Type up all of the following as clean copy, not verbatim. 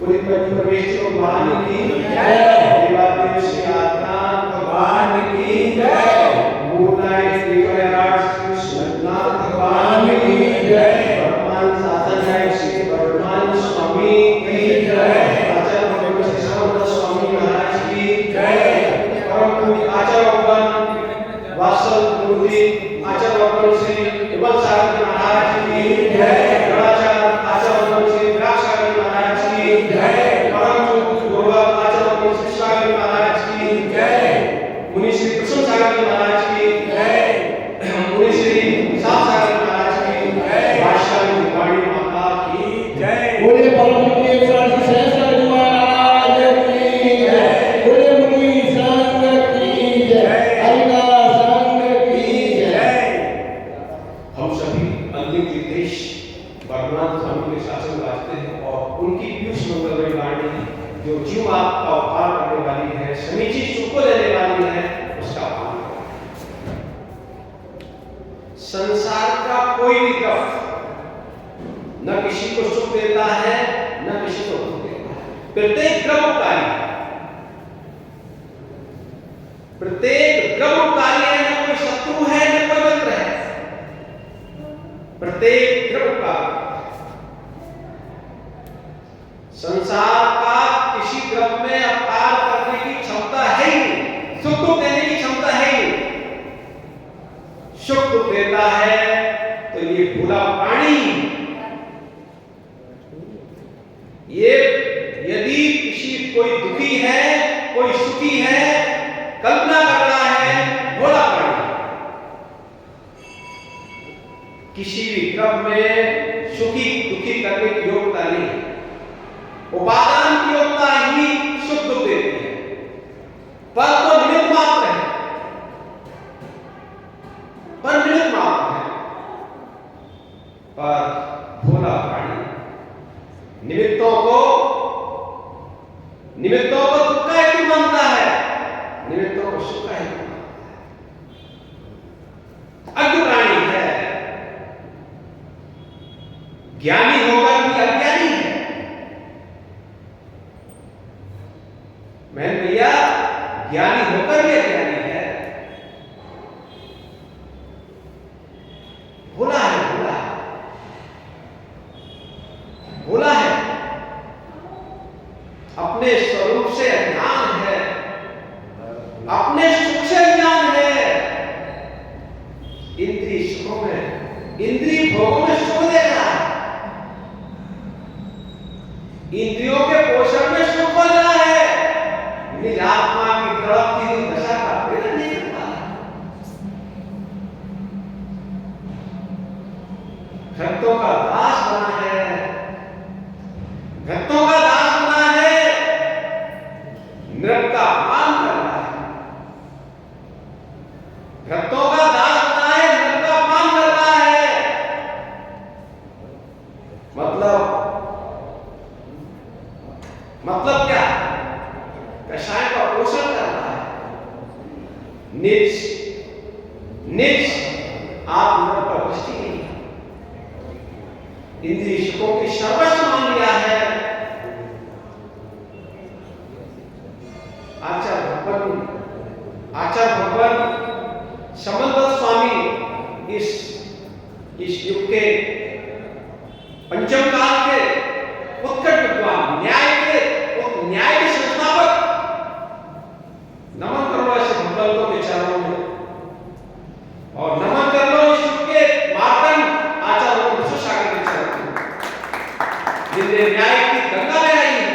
पूरी परमेश्वर भगवान की जय, देवादेव श्री आत्मा भगवान की जय, मूलाय श्रीवराज कृष्णनाथ भगवान की जय, वर्तमान शासनाय श्री वर्तमान स्वामी की जय, आचार्य भगवान श्री स्वामी महाराज की जय, परम पूज्य आचार्य भगवान वात्सल गुरुजी आचार्य भगवान श्री विमल सागर महाराज की जय, संसार का कोई भी ग्रह न किसी को सुख देता है न किसी को दुख देता है। प्रत्येक ग्रह कार्य है, न कोई शत्रु है न कोई मित्र है। प्रत्येक ग्रह कार्य संसार का किसी ग्रह में अवतार करने की क्षमता है ही नहीं, सुख दुख देने की क्षमता है ही नहीं। सुख दुख देता है तो ये भूला प्राणी, ये यदि किसी कोई दुखी है कोई सुखी है कल्पना कर रहा है, भोला प्राणी। किसी भी ग्रह में सुखी दुखी करने की योग्यता नहीं, उपादान की योग्यता ही सुख दुख देती है, पर तो निमित्त मात्र है, पर निमित्त मात्र है। पर भोला प्राणी निमित्तों को दुख का हेतु मानता है, निमित्तों को सुख का हेतु मानता है। अज्ञ प्राणी है, ज्ञानी होकर भी अज्ञानी है। मैं भैया ज्ञानी होकर भी अज्ञानी है, भोला है, भोला है, अपने स्वरूप से अज्ञान है, अपने सुख से अज्ञान है, इंद्रिय सुखों में इंद्रिय भोगों में सुख दे रहा है, इंद्रियों के पोषण में सुख बन रहा है, निज आत्मा की तड़पती हुई दशा का वेदन नहीं करता है। भक्तों का दास बना है, भक्तों का दास बना है, नृत्य का मान कर रहा है। भक्तों का दास बना है, नृत्य का मान कर रहा है। मतलब क्या? कषाय का पोषण कर रहा है, निज आत्म पर दृष्टि नहीं है, इंद्रिय सुखों की सर्वस्व मान लिया है। आचार्य भगवान समन्वत स्वामी इस युग के पंचम काल के उत्कट विद्वान, न्याय के संस्थापक, नमन करो ऐसे भगवंतों के चरणों में, और नमन कर लो इस युग के मार्तंड आचार्यों को सागर के चरणों में, जिन्हें न्याय की गंगा में आई है।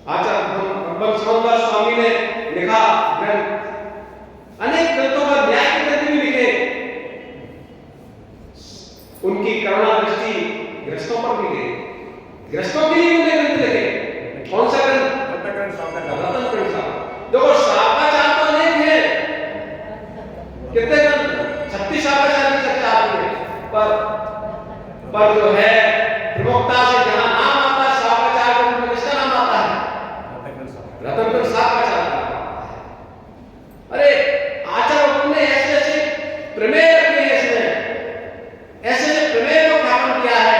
आचार्य भगवान समन्वत स्वामी ने लिखा ग्रंथ, अनेक ग्रंथों में न्याय के ग्रंथ भी लिखे। उनकी करुणा दृष्टि ग्रस्तों पर भी गई, ग्रस्तों के लिए उन्हें ग्रंथ लिखे। कौन सा ग्रंथ? रतन साहब। देखो शाखाचार तो अनेक है, कितने ग्रंथ, 36 शाखाचार की चर्चा आती है, पर जो है प्रमुखता से जहां नाम आता है शाखाचार में किसका नाम आता है? रतन शाखाचार का नाम आता है। अरे आचार्य ने ऐसे प्रमेय रखे हैं, इसमें ऐसे प्रमेय को स्थापन किया है,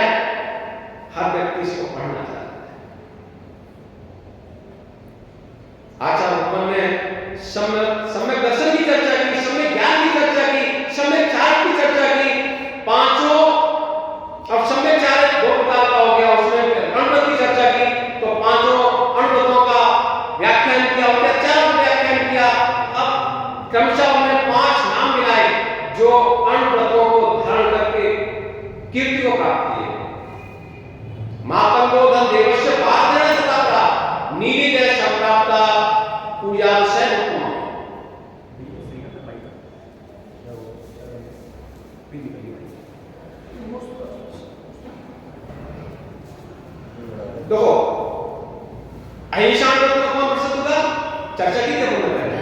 हर व्यक्ति इसको को प्राप्त किए। मातंगो धन देवस्य वार्धन सदा प्राप्त नीली जय संप्राप्ता पूजा से मुक्तम। देखो अहिंसा आंदोलन में कौन प्रसिद्ध हुआ? चर्चा की थी हमने पहले।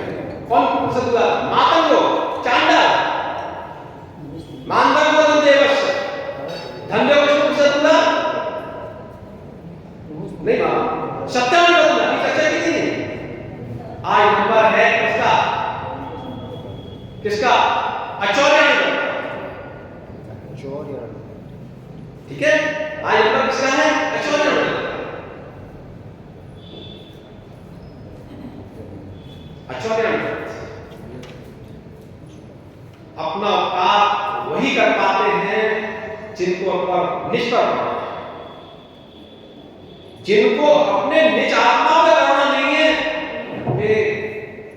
कौन प्रसिद्ध हुआ? मातंगो, चांडाल, मानदंडो धन देवस्य। धन्य को प्रसिद्ध हुआ? नहीं मालूम। सत्यावन हुआ, ये चर्चा की थी। आज नंबर है किसका? किसका? आचार्य। ठीक है, आज नंबर किसका है? आचार्य। अपना उपकार वही कर पाते हैं जिनको अपना निष्पर, जिनको अपने निज आत्मा पे करना नहीं है, वे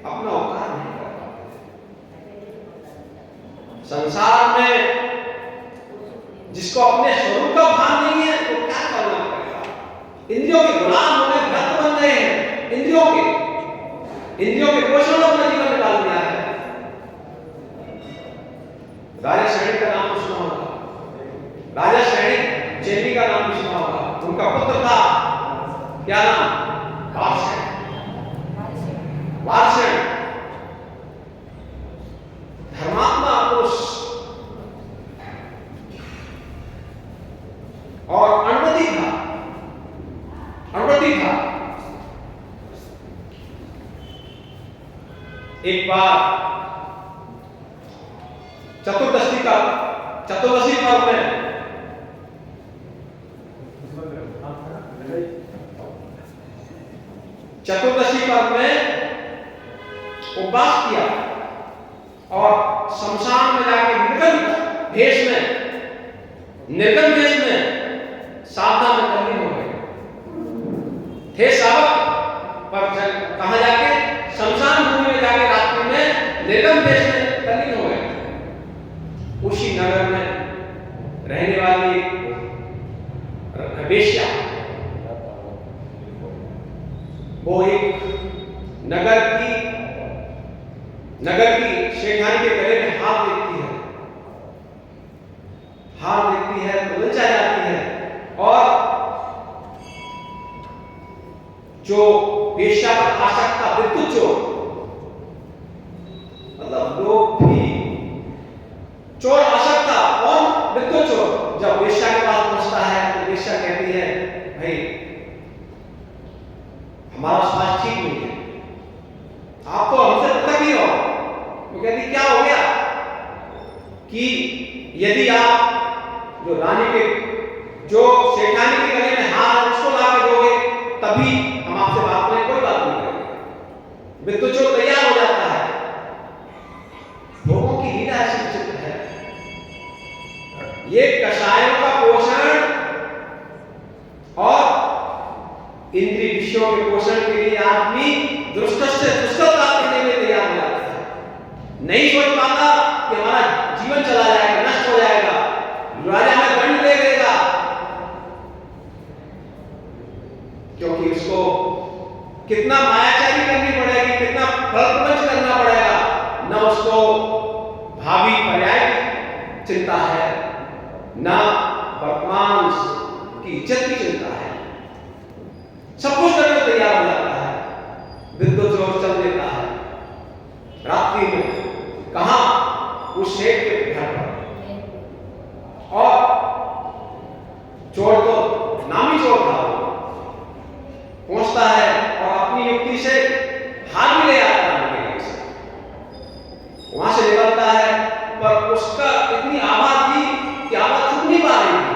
अपना उपकार नहीं कर पाते। संसार में जिसको अपने स्वरूप का भान नहीं है, वो क्या करना पड़ेगा? इंद्रियों के गुलाम होने भ्रष्ट बन गए हैं। इंद्रियों के पोषण अपना जीवन निकाल दिया है। राजा सैनिक का नाम सुना होगा। राजा सैनिक चेली का नाम सुना होगा। उनका पुत्र था, क्या नाम? वात्स्यन। धर्मात्मा पुरुष और अणवती था। एक बार चतुर्दशी पर्व में उपवास किया और शमशान में जाके निर्गम भेष में साधना में तल्लीन हो गए थे सावक। पर कहां जाके? शमशान भूमि में जाके रात्रि में निर्गम भेष में तल्लीन हो गए। उसी नगर में रहने वाली वेश्या, वो एक नगर की शेखानी के गले में हार देखती है तो ललचा जाती है। और जो वेश्या का आसक्त था, विद्युत चोर, मतलब लोग भी चोर आसक्त था। कौन? विद्युत चोर। जब वेश्या के पास पहुंचता है तो वेश्या कहती है, भाई हमारा स्वास्थ्य ठीक नहीं है, आप तो हमसे पृथक ही हो। वो कहती क्या हो गया? कि यदि आप जो शेखानी के गले में हार उसको ला के दोगे तभी हम आपसे बात करें, कोई बात नहीं करेंगे। विद्युत चोर तैयार हो जाता है। लोगों की लीला ऐसी विचित्र है। ये कषायों का पोषण और इंद्रिय विषयों के पोषण के लिए आदमी दुष्ट से दुष्कर प्राप्त करने में तैयार हो जाता है। नहीं सोच पाता कि हमारा जीवन चला जाएगा, नष्ट हो जाएगा, राजा हमें दंड दे देगा, क्योंकि उसको कितना मायाचारी करनी पड़ेगी, कितना प्रपंच करना पड़ेगा। न उसको भावी पर्याय की चिंता है, न वर्तमान की इज्जत की चिंता है। सब कुछ करने तैयार हो जाता है। विद्युत चोर चल देता है रात्रि में, कहां? उस शेख के घर पर। और चोर तो नामी चोर था, पहुंचता है और अपनी युक्ति से हाथ भी ले आता है। वहां से निकलता है, पर उसका इतनी आवाज थी कि आवाज छुप नहीं पा रही थी।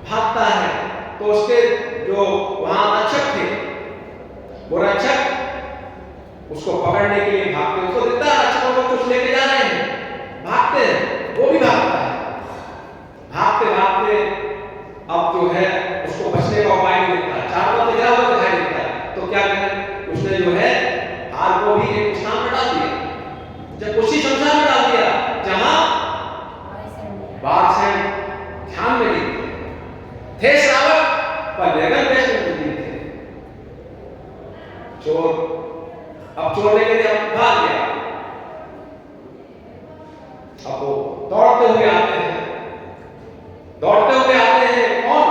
भागता है तो उसके जो वहां रक्षक थे, वो रक्षक उसको पकड़ने के लिए भागते, उसको दिखता है रक्षकों को कुछ लेके जा रहे हैं, भागते हैं, वो भी भागता है। भागते भागते अब जो है उसको बचने का उपाय नहीं दिखता, चारों तरफ गिरा हुआ दिखाई देता है। तो क्या करें? उसने जो है हार को भी एक स्थान पर डाल दिया, जब उसी शमशान में डाल दिया जहां थे श्रावक पर निर्गल वेश में बुद्धि थे। चोर अब चोरने के लिए भाग गया। अब वो दौड़ते हुए आते हैं, दौड़ते हुए आते हैं कौन?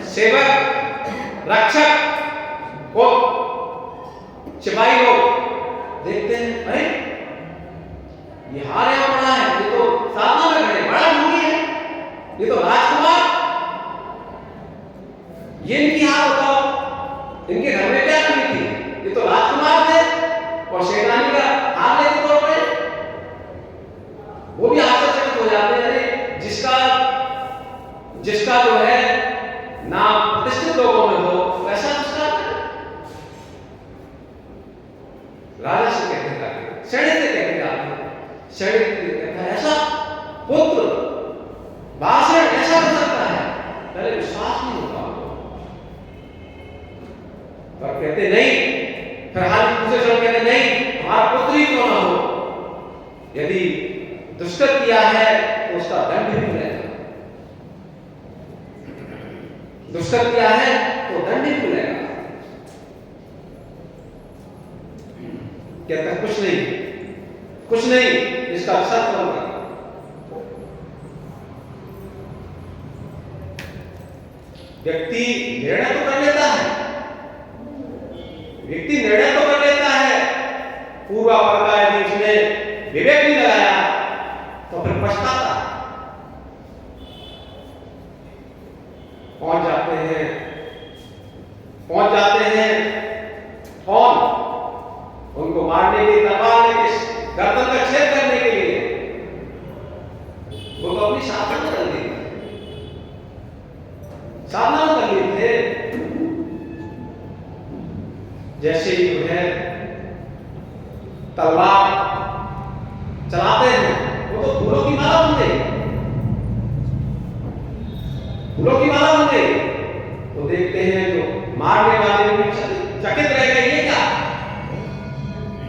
सेवक, रक्षक, को सिपाही लोग देखते हैं, अरे ये हार यहाँ पड़ा है, ये तो साधना में खड़े, बड़ा ढूंढी है, ये तो राजकुमार, ये इनकी हार बताओ, इनके घर में क्या कमी थी? ये तो राजकुमार थे और शेरानी का हार लेके दौड़ रहे। वो भी आश्चर्यचकित हो जाते हैं, अरे जिसका जो है नाम प्रतिष्ठित लोगों में हो वैसा दूसरा राजा से कहते हैं, शैणी से कहते हैं, शैणी कहता है ऐसा पुत्र भाषण ऐसा कर सकता है, पहले विश्वास नहीं होता पर कहते नहीं, फिर हाल दूसरे समय कहते नहीं, हमारा पुत्र ही क्यों ना हो, यदि दुष्कृत किया है तो उसका दंड भी मिलेगा, दुष्कृत किया है तो दंड भी मिलेगा। कहता है कुछ नहीं, कुछ नहीं, इसका सत्य होगा। व्यक्ति निर्णय तो कर लेता है, व्यक्ति निर्णय तो कर लेता है, पूर्वापर का यदि उसने विवेक नहीं लगाया तो फिर पछताता है। पहुंच जाते हैं कौन? उनको मारने के लिए, तलवार लेके गर्दन का छेद करने के लिए। वो तो अपनी साधना में कर लिए थे, साधना में कर लिए थे। जैसे ही जो है तलवार चलाते हैं, वो तो फूलों की माला बन गई, फूलों की माला बन गई। तो देखते हैं जो मारने वाले भी चकित रह गए, ये क्या,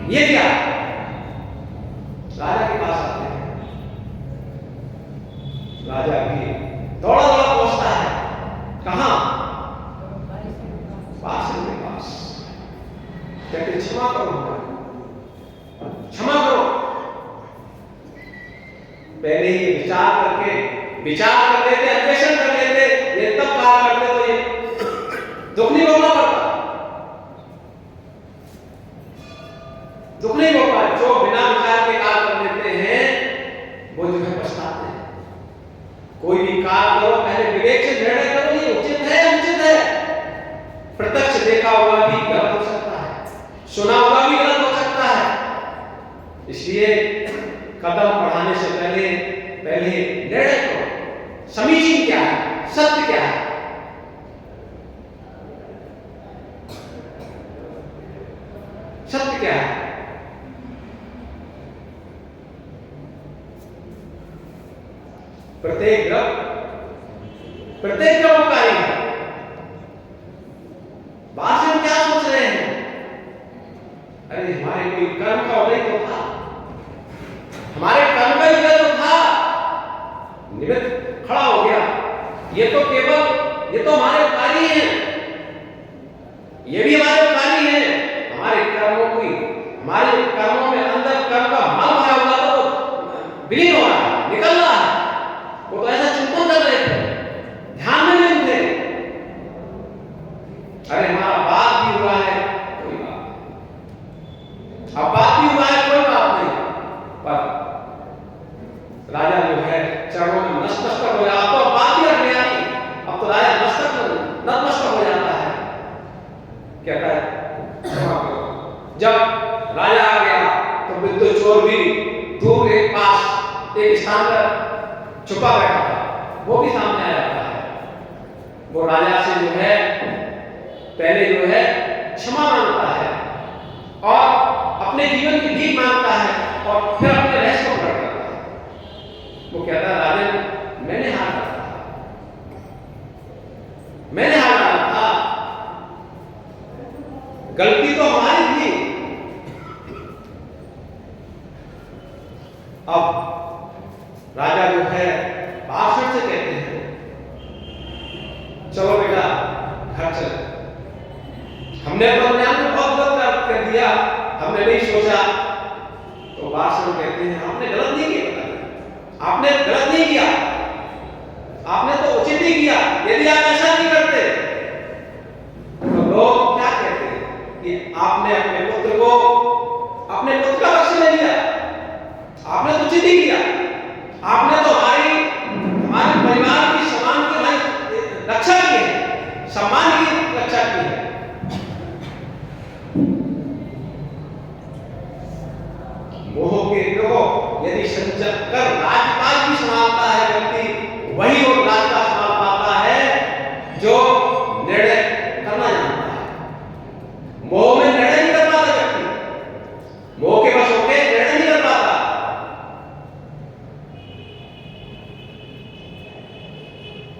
ये क्या? राजा के पास आते हैं, राजा भी दौड़ा दौड़ा पहुंचता है, कहां? बादशाह के पास। कहते क्षमा करो, क्षमा करो। पहले ही विचार कर लेते, अन्वेषण कर लेते, ये तब काम करते तो ये दुख नहीं भोगना पड़ता, दुख नहीं भोगना। जो बिना विचार के काम कर लेते हैं वो जो है पछताते हैं। कोई भी काम करो पहले विवेक से निर्णय करो, ये उचित है अनुचित है। प्रत्यक्ष देखा हुआ भी गलत हो सकता है, सुना हुआ भी गलत हो सकता है। इसलिए कदम बढ़ाने से पहले निर्णय करो, समीचीन क्या है, सत्य क्या है। सत्य क्या है? प्रत्येक ग्रह कार्य है। बाहर से हम क्या सोच रहे हैं? अरे हमारे कोई कर्म का उदय तो था, हमारे कर्म का उदय तो था, निमित्त खड़ा हो गया। ये तो हमारे कार्य हैं, ये भी हमारे कार्य हैं। हमारे कर्मों में अंदर कर्म का मल भरा हुआ तो विलीन हो रहा है, निकल रहा है। वो तो ऐसा चिंतन कर रहे थे, ध्यान में नहीं थे। अरे हमारा बात भी हुआ है, कोई बात नहीं, अब बात भी हुआ है, कोई बात नहीं। पर राजा जो है चरणों में नतमस्तक हो जाता, तो बात ही रखने आई। अब तो राजा नतमस्तक हो जाता है, कहता है जब राजा आ गया तो विद्युत चोर भी दूर एक स्थान पर छुपा बैठा था, वो भी सामने आ जाता है। वो राजा से जो है पहले जो है क्षमा मांगता है और अपने जीवन की भीख मांगता है और फिर अपने रहस्य को प्रकट करता है। वो कहता है राजन, मैंने हार डाला था, गलती तो हमारी थी। अब राजा जो है बादशाह से कहते हैं, चलो बेटा घर चले। हमने अपने आप में बहुत गलत कर दिया, हमने नहीं सोचा। तो बादशाह कहते हैं आपने गलत नहीं किया, आपने गलत नहीं किया, आपने तो उचित ही किया। यदि आप ऐसा नहीं करते तो लोग क्या कहते हैं कि आपने अपने पुत्र का पक्ष ले लिया, आपने तो उचित ही किया, आपने तो हमारे परिवार की सम्मान की रक्षा की है, सम्मान की रक्षा की है। मोह के देखो, यदि संचय कर राजपाल की संभालता है व्यक्ति, वही वो राज का संभाल पाता है जो निर्णय करना जानता है। मोह में निर्णय नहीं कर पाता व्यक्ति, मोह के वश होकर निर्णय नहीं कर पाता।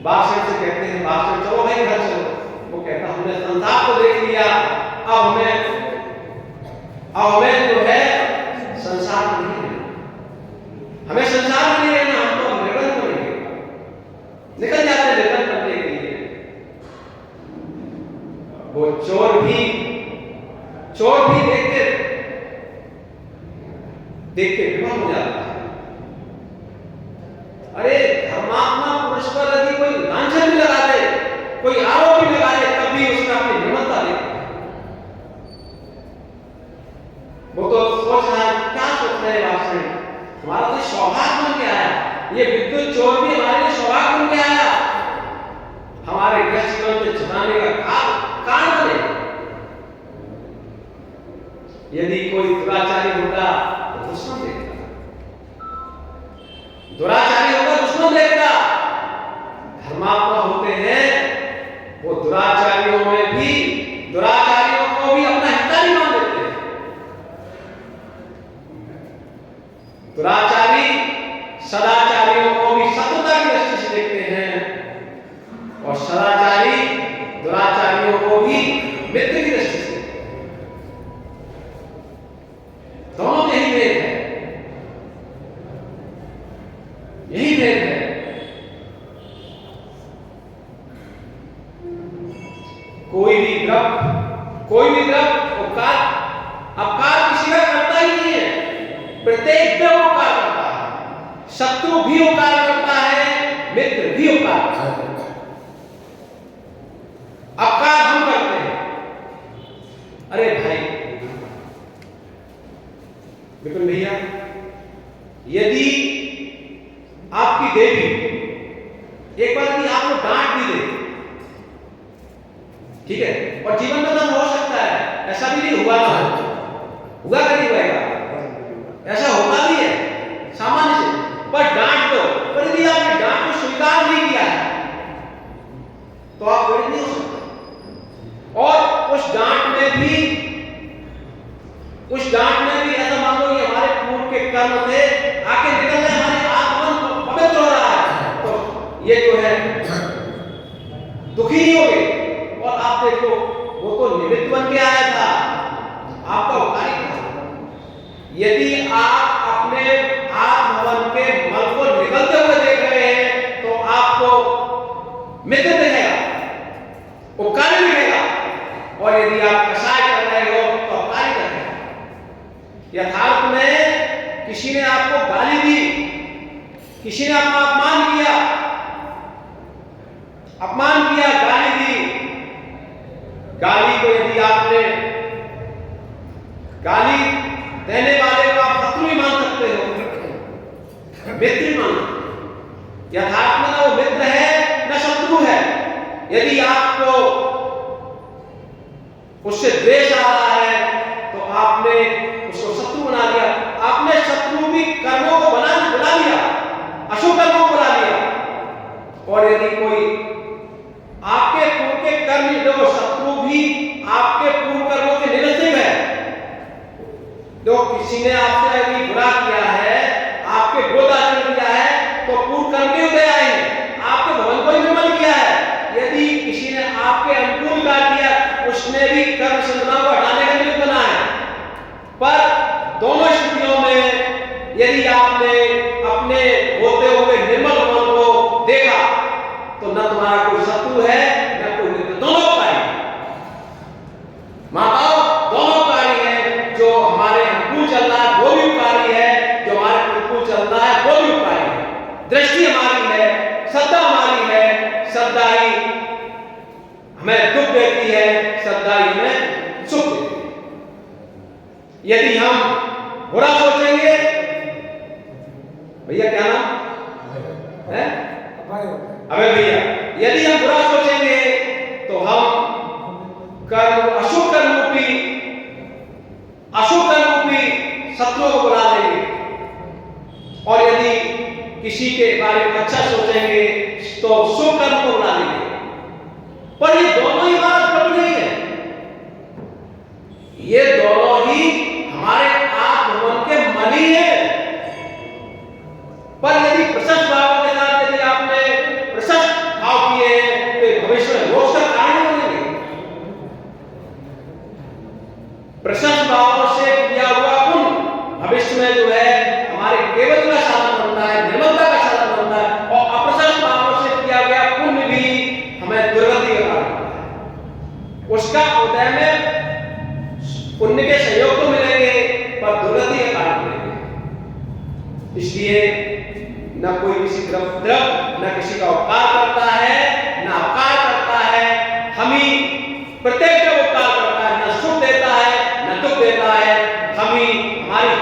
बादशाह से कहते हैं बादशाह चलो भाई घर चलो। वो कहता हमने संसार को देख लिया, अब हमें जो है संसार में नहीं रहना, हमें संसार में नहीं रहना, हम तो निर्बल बनेंगे, निकल जाते हैं निर्बल बनने के लिए। वो चोर भी देख के विवश हो जाता है। अरे धर्मात्मा पुरुष पर यदि कोई लांछन भी लगा दे, कोई आरोप भी लगा दे, तब भी उसमें अपनी निर्मलता देखता है। वो तो सोच रहा है क्या सोच रहे हैं बादशाह, हमारा तो सौभाग्य बन के आया, ये विद्युत चोर भी हमारे लिए सौभाग्य बन के आया, हमारे गृह जीवन में छुपाने का कारण बने। यदि कोई दुराचारी होगा तो दुश्मन देखता, दुराचारी होगा दुश्मन देखता। धर्मात्मा होते हैं वो दुराचारियों को भी अपना हितैषी मान लेते हैं। दुराचारी सदाचारियों को भी शत्रुता की दृष्टि से देखते हैं और सदाचारी दुराचारियों को भी मित्र की दृष्टि से। दोनों में यही भेद है, यही भेद है। कोई भी द्रव्य अपकार किसी का करता ही नहीं है, प्रत्येक द्रव्य उपकार करता है, शत्रु भी उपकार करता है, मित्र भी उपकार करता है। अपकार हम करते हैं। अरे भाई विपिन भैया, यदि आपकी देवी एक बार यदि आपको डांट भी दे, ठीक है, और जीवन में तो हो सकता है, ऐसा भी नहीं हुआ ना हुआ कभी होएगा, ऐसा होता भी है सामान्य से, पर डांट दो, पर यदि आपने डांट को स्वीकार नहीं किया है तो आप पीड़ित नहीं हो सकते। और उस डांट में भी ऐसा मान लो ये हमारे पूर्व के कर्म थे, आके निकल रहे, हमारे आत्मा पवित्र हो रहा है, तो ये जो है दुखी नहीं होगे। और आप देखो वो तो निमित्त बन के आया था, आपका उपकारी था। यदि आप अपने आत्मभवन के मल को निकलते हुए देख रहे हैं तो आपको मित्र दिखेगा, उपकारी दिखेगा, और यदि आप कसाय कर रहे हो तो अपकारी करेगा। यथार्थ में किसी ने आपको गाली दी, किसी ने आपका अपमान किया, गाली दी, गाली को यदि आपने गाली देने वाले को आप शत्रु ही मान सकते हो, मित्र ही मान। यथार्थ में ना वो मित्र है न शत्रु है। यदि आपको उससे द्वेष आ रहा है तो आपने उसको शत्रु बना लिया, आपने शत्रु भी कर्मों को बना लिया, अशुभ कर्मों को बना लिया। और यदि कोई आपके पूर्व के कर्म, देखो शत्रु भी आपके पूर्व कर्मों के निरसिक है। जो किसी ने आपसे यदि बुरा किया है, आपके विरोध आचरण किया है, तो पूर्व कर्म के उदय आए हैं, आपके भवन को निर्मल किया है। यदि किसी ने आपके अनुकूल कार्य किया, उसने भी कर्म संतुलन को हटाने का निमित्त बना है। पर दोनों स्थितियों में यदि आपने अपने होते हुए निर्मल भवन को देखा तो न तुम्हारा कोई शत्रु है हमारी है, श्रद्धा हमारी है, श्रद्धा ही हमें दुख देती है, श्रद्धा ही हमें सुख देती है। यदि हम बुरा सोचेंगे, भैया क्या नाम है? अबे भैया, यदि हम बुरा सोचेंगे तो हम अशुभ कर्म रूपी शत्रुओं को बुला लेंगे, और यदि किसी के बारे में अच्छा सोचेंगे तो शुभ कर्म को बुला लेंगे। पर ये दोनों ही बात प्रभु नहीं है, ये दोनों ही हमारे आत्मवन के मन ही है। पर यदि प्रशस्त भाव के साथ यदि आपने प्रशस्त भाव किए तो भविष्य में मोक्ष का कारण बनेंगे। प्रशस्त भाव से किया हुआ पुण्य भविष्य में जो है हमारे केवल का साधन बनता है, निर्मलता का साधन बनता है, और अप्रशस्त भाव से किया गया पुण्य भी हमें दुर्गति का कारण बनता है। उसका उदय में पुण्य के सहयोग तो मिलेंगे पर दुर्गति का कारण मिलेंगे। इसलिए न कोई किसी द्रव न किसी का उपकार करता है न अपकार करता है, हम ही प्रत्येक का उपकार करता है, न सुख देता है न दुख देता है। हम ही हमारी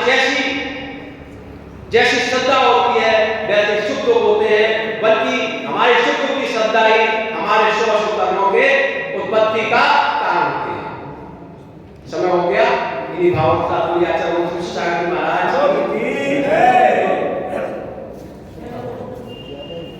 जैसी श्रद्धा होती है वैसे सुख दुख होते हैं, बल्कि हमारे सुख दुख की श्रद्धा ही हमारे शुभ अशुभ कर्मों के उत्पत्ति का कारण होती है। समय हो गया, इन्हीं भावों का आचार्य महाराज